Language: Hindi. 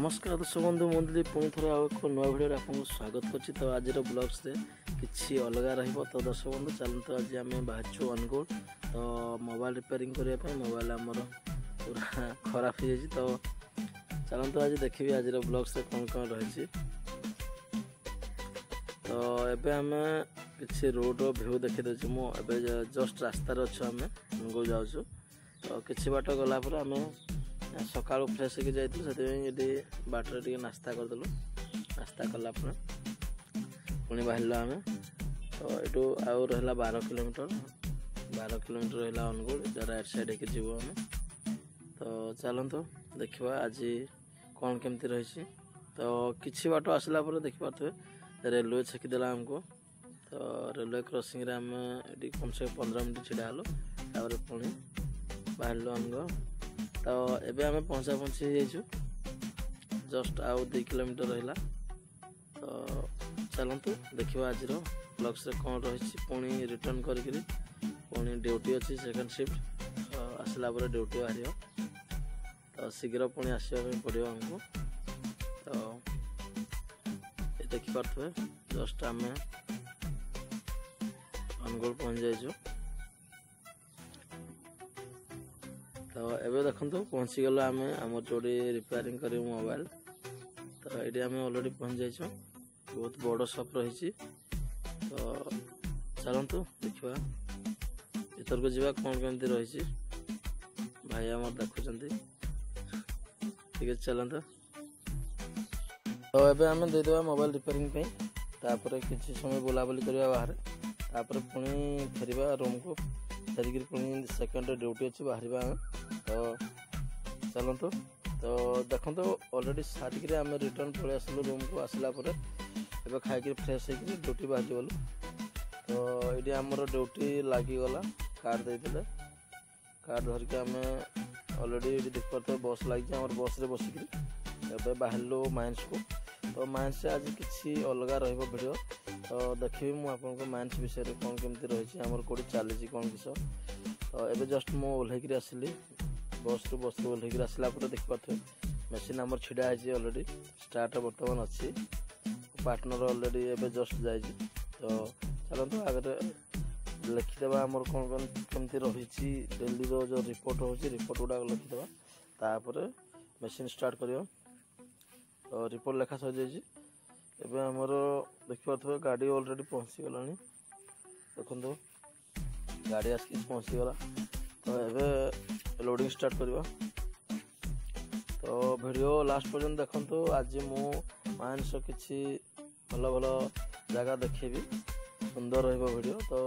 नमस्कार दर्शक बंधु मुझे पुणी थे आउ एक नुआ भिडियो आपको स्वागत करुच्ची। तो आज ब्लग्स किसी अलग रही। तो दर्शक बंधु चलते आज आम बाहर अनुगुल। तो मोबाइल रिपेयरिंग करने मोबाइल आमर पूरा खराब हो जाए। तो चलते आज देखिए आज ब्लग्स कौन कौन रही। तो एबे आम किसी रोड भ्यू देखी दे जस्ट रास्तार अच्छे आम अनुगुल जाऊँ। तो किसी बाट गलापर आम सका फ्रेश होगी जाइए बाटर टे नास्ता करदेलु। नास्ता कलापर पुणी बाहर आम। तो यू आउ रहा 12 किलोमीटर रहा अनुगुल राइट साइड होकर जीव आम। तो चलतु देखा आज कौन केमती रही। तो किसी बाट आसला देखिपे रेलवे छेकीदेला आमको। तो रेलवे क्रॉसिंग आम ये कम से 15 मिनट छिड़ा हलु। तापर पुणी बाहर आमको। तो एबे आमे पहुँचा जस्ट आउ 2 किलोमीटर रहा। तो चलतु देखा आज ब्लग्स कौन रही। पुणी रिटर्न करी पुणी ड्यूटी अच्छी सेकेंड शिफ्ट आसला ड्यूटी बाहर। तो शीघ्र पुणी आसवा पड़ो आमको। तो ये देखिपे जस्ट आम अनुगुल पहुँच जाइए। तो एबे देखो पहुँची गल आम आम जो रिपेयरिंग कर मोबाइल। तो ये आम अलरेडी पहुँच जाइए। बहुत बड़ शॉप रही। तो चलतु देखा भर को जावा कौन केमती रही। भाई आम देखुं ठीक है। चलते तो एबे आम देदेवा मोबाइल रिपेयरिंग तापर किसी समय बुलाबुली करवा बाहर। तापर पुणी फेरवा रूम को फेरिक पुणी सेकेंड ड्यूटी अच्छी बाहर आम। तो चलतु तो देखो ऑलरेडी सारिक आम रिटर्न पलि आसलु रूम को। आसला खाई फ्रेश हो ड्यूटी बाहर गलु। तो ये आमर ड्यूटी लगिगला कार्ड देते कार्ड धरिक आम ऑलरेडी देख पारे बस लगी आम बस रे बसिक बाहर माइंस को। तो माइंस आज किसी अलग भिडियो। तो देखी मुझे माइंस विषय कौन केमती रही आमर कौटी चली कौन किस। तो ये जस्ट मुझे ओह्लैक आसली बस रु ओह्लैक आसला देख पारे मेसीन आमर छिड़ा है ऑलरेडी स्टार्ट बर्तमान अच्छी। पार्टनर ऑलरेडी एबे जस्ट जाए। तो चलते आगे लिखिदेवा आमर कौन कौन केमती रही डेली जो रिपोर्ट हो रिपोर्ट गुड़ा लिखिदेवा। तापर मेसीन स्टार्ट कर। तो रिपोर्ट लेखा सर जाइए। एबे आमर देखिपे गाड़ी ऑलरेडी पहुँची गला। देखो गाड़ी आसिक पहुँची गला। तो एबे लोडिंग स्टार्ट करवा। तो वीडियो लास्ट पर्यंत देखो। आज मु माइंस किसी भल भल जगह देखेबी सुंदर रहिबो वीडियो। तो